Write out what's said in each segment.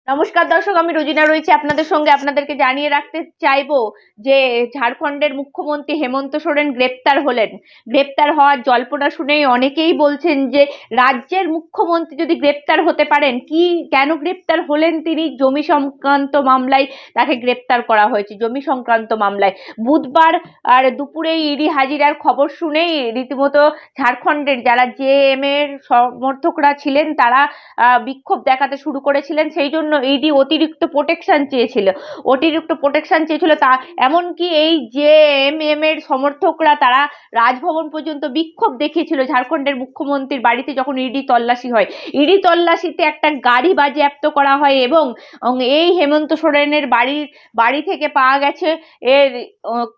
নমস্কার দর্শক, আমি রোজিনা রয়েছি আপনাদের সঙ্গে। আপনাদেরকে জানিয়ে রাখতে চাইবো যে ঝাড়খণ্ডের মুখ্যমন্ত্রী হেমন্ত সোরেন গ্রেপ্তার হলেন। গ্রেপ্তার হওয়ার জল্পনা শুনেই অনেকেই বলছেন যে রাজ্যের মুখ্যমন্ত্রী যদি গ্রেপ্তার হতে পারেন, কি কেন গ্রেপ্তার হলেন তিনি? জমি সংক্রান্ত মামলায় তাকে গ্রেপ্তার করা হয়েছে, জমি সংক্রান্ত মামলায়। বুধবার আর দুপুরে ইডি হাজিরার খবর শুনেই রীতিমতো ঝাড়খণ্ডের যারা জেএম এর সমর্থকরা ছিলেন তারা বিক্ষোভ দেখাতে শুরু করেছিলেন। সেই জন্য ইডি অতিরিক্ত প্রোটেকশন চেয়েছিল তা এমনকি এই জেএমএম এর সমর্থকরা তারা রাজভবন পর্যন্ত বিক্ষোভ দেখিয়েছিল ঝাড়খণ্ডের মুখ্যমন্ত্রীর বাড়িতে যখন ইডি তল্লাশি হয়। ইডি তল্লাশিতে একটা গাড়ি বাজেয়াপ্ত করা হয় এবং এই হেমন্ত সোরেনের বাড়ি থেকে পাওয়া গেছে এর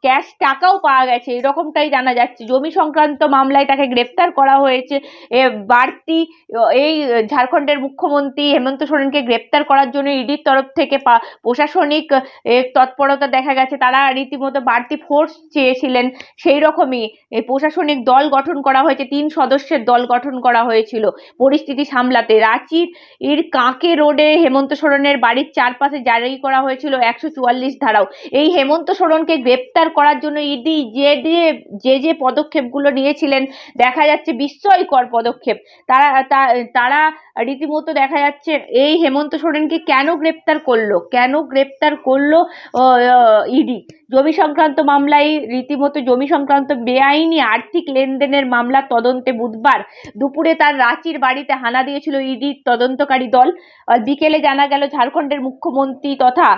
ক্যাশ টাকাও পাওয়া গেছে, এরকমটাই জানা যাচ্ছে। জমি সংক্রান্ত মামলায় তাকে গ্রেপ্তার করা হয়েছে। বাড়তি এই ঝাড়খণ্ডের মুখ্যমন্ত্রী হেমন্ত সোরেনকে গ্রেপ্তার করার জন্য ইডির তরফ থেকে প্রশাসনিক তৎপরতা দেখা গেছে। তারা রীতিমতো বাড়তি ফোর্স চেয়েছিলেন। সেই রকমই প্রশাসনিক দল গঠন করা হয়েছে, 3 সদস্যের দল গঠন করা হয়েছিল পরিস্থিতি সামলাতে। রাঁচির কাঁকে রোডে হেমন্ত সোরেনের বাড়ির চারপাশে জারি করা হয়েছিল 144 ধারাও। এই হেমন্ত সোরেনকে গ্রেপ্তার করার জন্য ইডি যে পদক্ষেপগুলো নিয়েছিলেন দেখা যাচ্ছে বিস্ময়কর পদক্ষেপ। তারা তারা রীতিমতো দেখা যাচ্ছে এই হেমন্ত সোরেনকে কেন গ্রেপ্তার করলো ইডি? জমি সংক্রান্ত মামলায় রীতিমতো জমি সংক্রান্ত বেআইনি আর্থিক লেনদেনের মামলা তদন্তে বুধবার দুপুরে তার রাঁচির বাড়িতে হানা দিয়েছিল ইডির তদন্তকারী দল। বিকেলে জানা গেল ঝাড়খণ্ডের মুখ্যমন্ত্রী তথা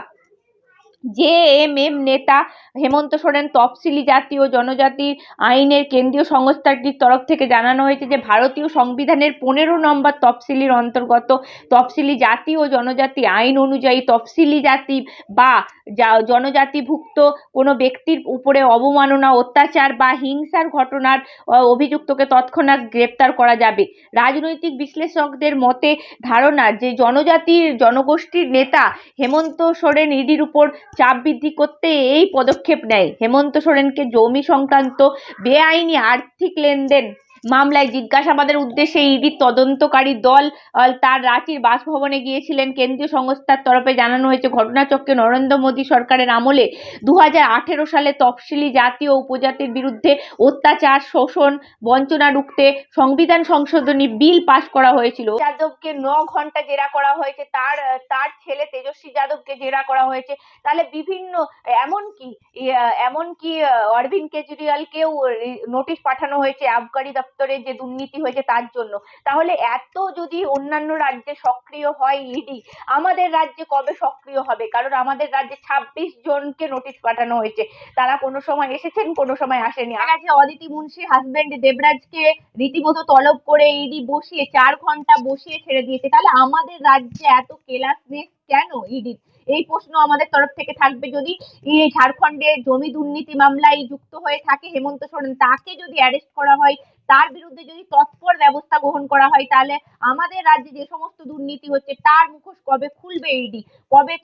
জেএমএম নেতা হেমন্ত সোরেন তফসিলি জাতি ও জনজাতি আইনের কেন্দ্রীয় সংস্থাটির তরফ থেকে জানানো হয়েছে যে ভারতীয় সংবিধানের 15 নম্বর তফসিলির অন্তর্গত তফসিলি জাতি ও জনজাতি আইন অনুযায়ী তফসিলি জাতি বা জনজাতিভুক্ত কোনো ব্যক্তির উপরে অবমাননা, অত্যাচার বা হিংসার ঘটনার অভিযুক্তকে তৎক্ষণাৎ গ্রেপ্তার করা যাবে। রাজনৈতিক বিশ্লেষকদের মতে ধারণা যে জনগোষ্ঠীর নেতা হেমন্ত সোরেন ইডির উপর চাপ বৃদ্ধি করতে এই পদক্ষেপ নেয়। হেমন্ত সোরেনকে জমি সংক্রান্ত বেআইনি আর্থিক লেনদেন মামলায় জিজ্ঞাসাবাদের উদ্দেশ্যে ইডির তদন্তকারী দল তার রাঁচির বাসভবনে গিয়েছিলেন। কেন্দ্রীয় সংস্থার তরফে জানানো হয়েছে ঘটনাচক্রে নরেন্দ্র মোদী সরকারের আমলে 2018 সালে তফসিলি জাতি ও উপজাতির বিরুদ্ধে অত্যাচার, শোষণ, বঞ্চনা রুখতে সংবিধান সংশোধনী বিল পাশ করা হয়েছিল। যাদবকে 9 ঘন্টা জেরা করা হয়েছে, তার ছেলে তেজস্বী যাদবকে জেরা করা হয়েছে। তাহলে বিভিন্ন এমনকি অরবিন্দ কেজরিওয়ালকেও নোটিশ পাঠানো হয়েছে আবগারি দপ্তরে যে দুর্নীতি হয়েছে তার জন্য। তাহলে এত যদি অন্যান্য রাজ্যে সক্রিয় হয় ইডি, আমাদের রাজ্যে কবে সক্রিয় হবে? কারণ আমাদের রাজ্যে 26 জনকে নোটিশ পাঠানো হয়েছে, তারা কোনো সময় এসেছেন, কোনো সময় আসেনি। আগে অদিতি মুন্সির হাজবেন্ড দেবরাজকে রীতিমতো তলব করে ইডি বসিয়ে 4 ঘন্টা বসিয়ে ছেড়ে দিয়েছে। তাহলে আমাদের রাজ্যে এত কেলাসনেস কেন ইডি? এই প্রশ্ন আমাদের তরফ থেকে থাকবে। যদি ঝাড়খণ্ডে জমি দুর্নীতি মামলায় যুক্ত হয়ে থাকে হেমন্ত সোরেন, তাকে যদি অ্যারেস্ট করা হয়, তার বিরুদ্ধে যদি তৎপর ব্যবস্থা গ্রহণ করা হয়, তাহলে আমাদের রাজ্যে যে সমস্ত দুর্নীতি হচ্ছে তার মুখোশ কবে খুলবে ইডি? কবে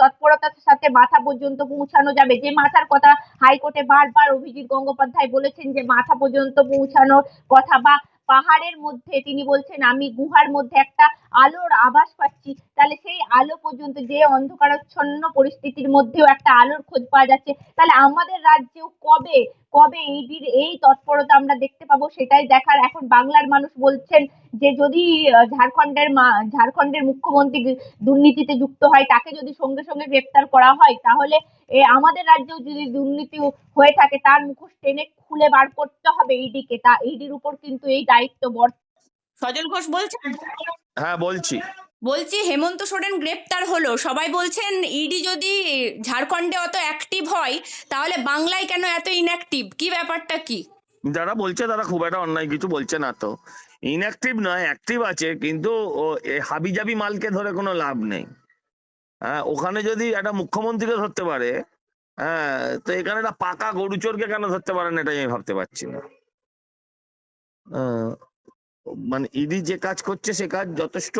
তৎপরতার সাথে মাথা পর্যন্ত পৌঁছানো যাবে? যে মাথার কথা হাইকোর্টে বারবার অভিজিৎ গঙ্গোপাধ্যায় বলেছেন যে মাথা পর্যন্ত পৌঁছানোর কথা, বা পাহাড়ের মধ্যে তিনি বলছেন আমি গুহার মধ্যে একটা আলোর আভাস পাচ্ছি, তাহলে সেই আলো পর্যন্ত, যে অন্ধকারাচ্ছন্ন পরিস্থিতির মধ্যেও একটা আলোর খোঁজ পাওয়া যাচ্ছে, তাহলে আমাদের রাজ্যেও কবে কবে ইডির এই তৎপরতা আমরা দেখতে পাবো সেটাই দেখার। এখন বাংলার মানুষ বলছেন যে যদি ঝাড়খণ্ডের মুখ্যমন্ত্রী দুর্নীতিতে যুক্ত হয়, তাকে যদি সঙ্গে সঙ্গে গ্রেপ্তার করা হয়, তাহলে আমাদের রাজ্যেও যদি দুর্নীতি হয়ে থাকে তার মুখোশ টেনে খুলে বার করতে হবে ইডিকে। তা ইডির উপর কিন্তু এই দায়িত্ব সজল ঘোষ বলছেন। হ্যাঁ বলছি। বলছি হেমন্ত সোরেন গ্রেপ্তার হলো, সবাই বলছেন ইডি যদি ঝাড়খণ্ডে অত অ্যাক্টিভ হয় তাহলে বাংলায় কেন এত ইনঅ্যাক্টিভ? কি ব্যাপারটা কি? যারা বলছে তারা খুব একটা অন্যায় কিছু বলছে না তো। ইনঅ্যাক্টিভ নয়, অ্যাক্টিভ আছে, কিন্তু হাবিজাবি মালকে ধরে কোনো লাভ নেই। হ্যাঁ, ওখানে যদি একটা মুখ্যমন্ত্রীকে ধরতে পারে, হ্যাঁ, তো এখানে একটা পাকা গরুচোরকে কেন ধরতে পারে না, এটাই আমি ভাবতে পারছি না। মানে ইডি যে কাজ করছে সে কাজ যথেষ্ট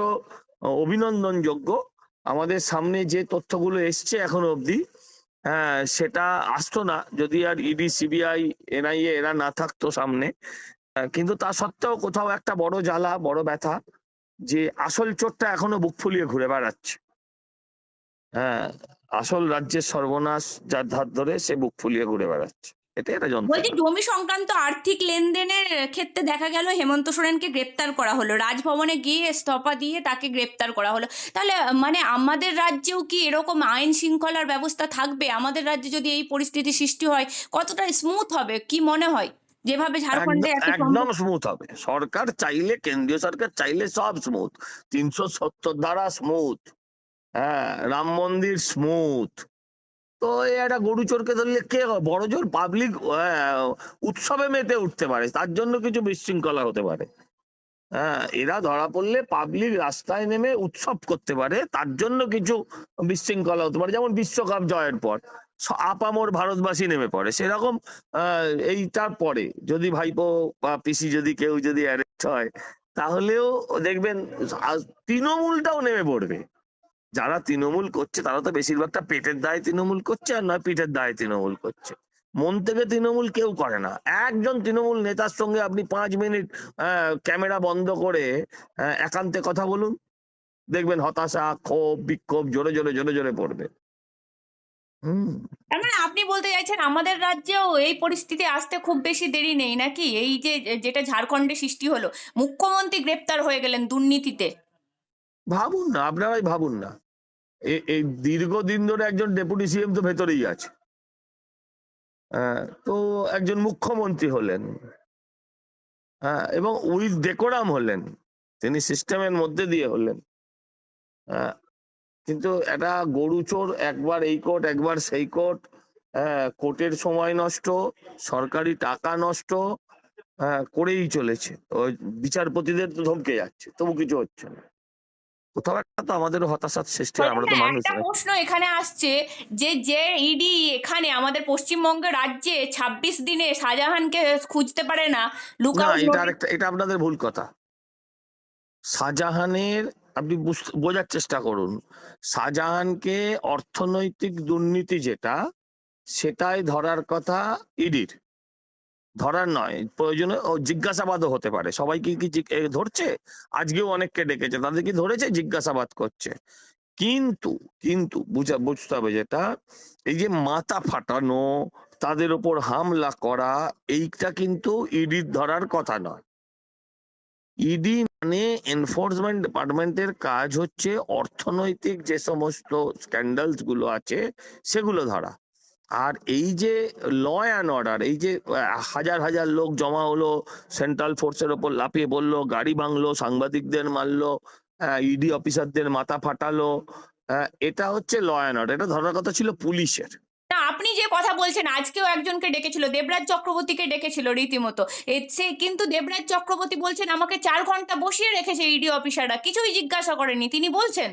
অভিনন্দনযোগ্য। আমাদের সামনে যে তথ্যগুলো এসছে এখনো অবধি, হ্যাঁ, সেটা আসতো না যদি আর ইডি, সিবিআই, এনআইএ এরা না থাকতো সামনে। কিন্তু তা সত্ত্বেও কোথাও একটা বড় জ্বালা, বড় ব্যথা যে আসল চোরটা এখনো বুক ফুলিয়ে ঘুরে বেড়াচ্ছে। হ্যাঁ, আসল রাজ্যের সর্বনাশ যার ধার ধরে সে বুক ফুলিয়ে ঘুরে বেড়াচ্ছে, এটাই একটা বলছি, যন্ত্রণা। জমি সংক্রান্ত আর্থিক লেনদেনের ক্ষেত্রে দেখা গেল হেমন্ত সোরেনকে গ্রেপ্তার করা হলো, রাজভবনে গিয়ে ইস্তফা দিয়ে তাকে গ্রেপ্তার করা হলো। তাহলে মানে আমাদের রাজ্যেও কি এরকম আইন শৃঙ্খলার ব্যবস্থা থাকবে? আমাদের রাজ্যে যদি এই পরিস্থিতি সৃষ্টি হয়, কতটা স্মুথ হবে কি মনে হয়, যেভাবে ঝাড়খণ্ডে একদম এত একদম স্মুথ হবে, সরকার চাইলে, কেন্দ্রীয় সরকার চাইলে সব স্মুথ। 370 ধারা স্মুথ, হ্যাঁ, রাম মন্দির স্মুথ। তো এই একটা গরু চোরকে ধরলে কে বড় জোর পাবলিক উৎসবে মেতে উঠতে পারে, তার জন্য কিছু বিশৃঙ্খলা হতে পারে। হ্যাঁ, এরা ধরা পড়লে পাবলিক রাস্তায় নেমে উৎসব করতে পারে, তার জন্য কিছু বিশৃঙ্খলা হতে পারে। যেমন বিশ্বকাপ জয়ের পর আপামর ভারতবাসী নেমে পড়ে, সেরকম এইটার পরে যদি ভাইপো বা পিসি যদি কেউ যদি অ্যারেস্ট হয়, তাহলেও দেখবেন তৃণমূলটাও নেমে পড়বে। যারা তৃণমূল করছে তারা তো বেশিরভাগটা পেটের দায়ে তৃণমূল করছে, আর নয় পিঠের দায়ে তৃণমূল করছে। মন থেকে তৃণমূল কেউ করে না। একজন তৃণমূল নেতার সঙ্গে আপনি 5 মিনিট ক্যামেরা বন্ধ করে একান্তে কথা বলুন, দেখবেন হতাশা, ক্ষোভ, বিক্ষোভ জোরে জোরে জোরে জোরে পড়বে। হুম। তার মানে আপনি বলতে চাইছেন আমাদের রাজ্যেও এই পরিস্থিতি আসতে খুব বেশি দেরি নেই নাকি? এই যে যেটা ঝাড়খণ্ডে সৃষ্টি হলো, মুখ্যমন্ত্রী গ্রেপ্তার হয়ে গেলেন দুর্নীতিতে। ভাবুন না, আপনারাই ভাবুন না, এই দীর্ঘদিন ধরে একজন ডেপুটি সিএম তো ভেতরেই আছে, তো একজন মুখ্যমন্ত্রী হলেন, হ্যাঁ, এবং উইথ ডেকোরাম হলেন, তিনি সিস্টেমের মধ্যে দিয়ে হলেন। আহ, কিন্তু একটা গরু চোর একবার এই কোর্ট একবার সেই কোর্ট, কোর্টের সময় নষ্ট, সরকারি টাকা নষ্ট, করেই চলেছে। ওই বিচারপতিদের তো ধমকে যাচ্ছে, তবু কিছু হচ্ছে না। কোথাও একটা তো আমাদেরও হতাশার সৃষ্টি হয়, বলুন আমরা না, তো মানুষ একটা নাকি। প্রশ্ন এখানে আসছে যে যে ইডি এখানে আমাদের পশ্চিমবঙ্গ রাজ্যে 26 দিনে শাহজাহানকে খুঁজতে পারে না, না, লুকআউট এটা নোটিশ। আরেকটা, এটা আপনাদের ভুল কথা। শাহজাহানের, আপনি বোঝার চেষ্টা করুন, শাহজাহানকে অর্থনৈতিক দুর্নীতি যেটা, সেটাই ধরার কথা ইডির, ধরার নয়। প্রয়োজনে ও জিজ্ঞাসাবাদও হতে পারে। সবাই কি কি ধরছে? আজকেও অনেককে ডেকেছে, তাদের কি ধরেছে? জিজ্ঞাসাবাদ করছে। কিন্তু কিন্তু বুঝতে হবে যেটা, এই যে মাথা ফাটানো, তাদের ওপর হামলা করা, এইটা কিন্তু ইডির ধরার কথা নয়। ইডি মানে এনফোর্সমেন্ট ডিপার্টমেন্টের কাজ হচ্ছে অর্থনৈতিক যে সমস্ত স্ক্যান্ডালস গুলো আছে সেগুলো ধরা। আর এই যে ল অ্যান্ড অর্ডার, এই যে হাজার হাজার লোক জমা হলো, সেন্ট্রাল ফোর্সের ওপর লাফিয়ে পড়লো, গাড়ি ভাঙলো, সাংবাদিকদের মারলো, ইডি অফিসারদের মাথা ফাটালো, এটা হচ্ছে ল অ্যান্ড অর্ডার। এটা ধরার কথা ছিল পুলিশের। না, আপনি যে কথা বলছেন, আজকেও একজনকে ডেকেছিল, দেবরাজ চক্রবর্তীকে ডেকেছিল রীতিমতো। সে কিন্তু দেবরাজ চক্রবর্তী বলছেন আমাকে 4 ঘন্টা বসিয়ে রেখেছে ইডি অফিসাররা, কিছুই জিজ্ঞাসা করেনি, তিনি বলছেন।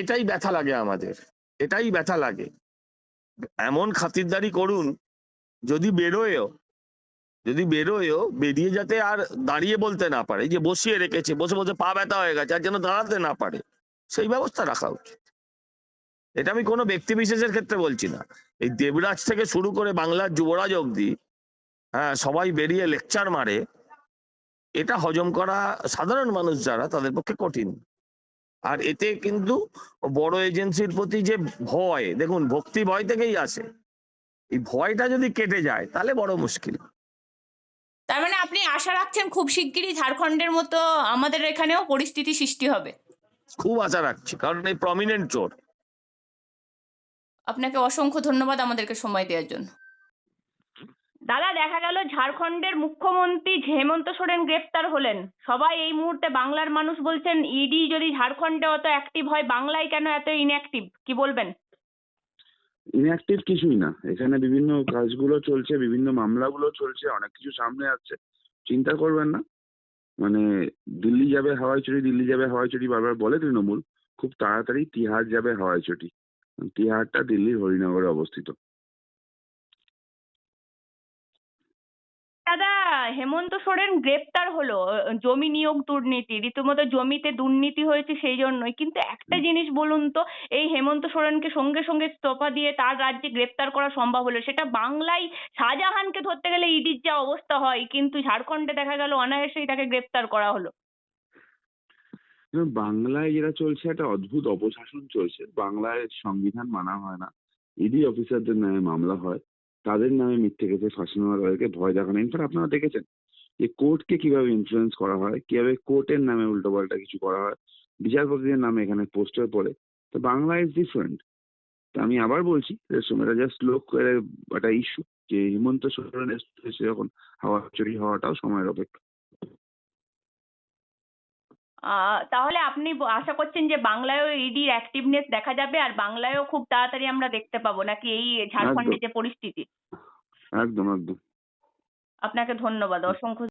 এটাই ব্যথা লাগে আমাদের, এটাই ব্যথা লাগে। এমন খাতিরদারি করুন, যদি বেরোয়ও, বেরিয়ে যাতে আর দাঁড়িয়ে বলতে না পারে, এই যে বসিয়ে রেখেছে, বসে বসে পা ব্যথা হয়ে গেছে, আর যেন দাঁড়াতে না পারে, সেই ব্যবস্থা রাখা উচিত। এটা আমি কোনো ব্যক্তি বিশেষের ক্ষেত্রে বলছি না, এই দেবরাজ থেকে শুরু করে বাংলার যুবরাজ অবধি, হ্যাঁ, সবাই বেরিয়ে লেকচার মারে, এটা হজম করা সাধারণ মানুষ যারা, তাদের পক্ষে কঠিন। আর এতে কিন্তু বড় এজেন্সির প্রতি যে ভয়, দেখুন ভক্তি ভয় থেকেই আসে, এই ভয়টা যদি কেটে যায় তাহলে বড় মুশকিল। তার মানে আপনি আশা রাখছেন খুব শিগগিরই ঝাড়খণ্ডের মতো আমাদের এখানেও পরিস্থিতি সৃষ্টি হবে? খুব আশা রাখছি, কারণ এই প্রমিনেন্ট চোর। আপনাকে অসংখ্য ধন্যবাদ আমাদেরকে সময় দেওয়ার জন্য। দাদা, দেখা গেল ঝাড়খণ্ডের মুখ্যমন্ত্রী হেমন্ত সোরেন গ্রেপ্তার হলেন। সবাই এই মুহূর্তে বাংলার মানুষ বলছেন ইডি যদি ঝাড়খণ্ডে অত অ্যাক্টিভ হয়, বাংলায় কেন এত ইনঅ্যাক্টিভ, কি বলবেন? ইনঅ্যাক্টিভ কিছুই না, এখানে বিভিন্ন কাজগুলো চলছে, বিভিন্ন মামলাগুলো চলছে, অনেক কিছু সামনে আসছে, চিন্তা করবেন না। মানে দিল্লি যাবে হাওয়াই চটি, দিল্লি যাবে হাওয়াই চটি বারবার বলে তৃণমূল, খুব তাড়াতাড়ি তিহার যাবে হাওয়াই চটি। তিহারটা দিল্লির হরিনগরে অবস্থিত। দাদা, হেমন্ত সোরেন গ্রেপ্তার হলো জমি নিয়োগ দুর্নীতি, রীতিমতো জমিতে দুর্নীতি হয়েছে সেই জন্যই। কিন্তু একটা জিনিস বলুন তো, এই হেমন্ত সোরেনকে সঙ্গে সঙ্গে ইস্তফা দিয়ে তার রাজ্যে গ্রেপ্তার করা সম্ভব হলো, সেটা বাংলায় শাহজাহানকে ধরতে গেলে ইডির যা অবস্থা হয়, কিন্তু ঝাড়খণ্ডে দেখা গেল অনায়াসেই তাকে গ্রেপ্তার করা হলো। এবং বাংলায় যেটা চলছে একটা অদ্ভুত অপশাসন চলছে। বাংলায় সংবিধান মানা হয় না, ইডি অফিসারদের নামে মামলা হয়, তাদের নামে মিথ্যে কেসে ফাঁসানো হয়, তাদেরকে ভয় দেখানো। ইনফ্যাক্ট আপনারা দেখেছেন যে কোর্টকে কিভাবে ইনফ্লুয়েন্স করা হয়, কিভাবে কোর্টের নামে উল্টোপাল্টা কিছু করা হয়, বিচারপতিদের নামে এখানে পোস্টার পড়ে। তো বাংলা ইজ ডিফারেন্ট। তো আমি আবার বলছি, এটা জাস্ট লোক একটা ইস্যু যে হেমন্ত সোরেন এসে যখন হাওয়া চুরি হওয়াটাও সময়ের অপেক্ষা। তাহলে আপনি আশা করছেন যে বাংলায়ও ইডির অ্যাক্টিভনেস দেখা যাবে, আর বাংলায়ও খুব তাড়াতাড়ি আমরা দেখতে পাবো, নাকি এই ঝাড়খণ্ডের একদম যে পরিস্থিতি? একদম একদম। আপনাকে ধন্যবাদ, অসংখ্য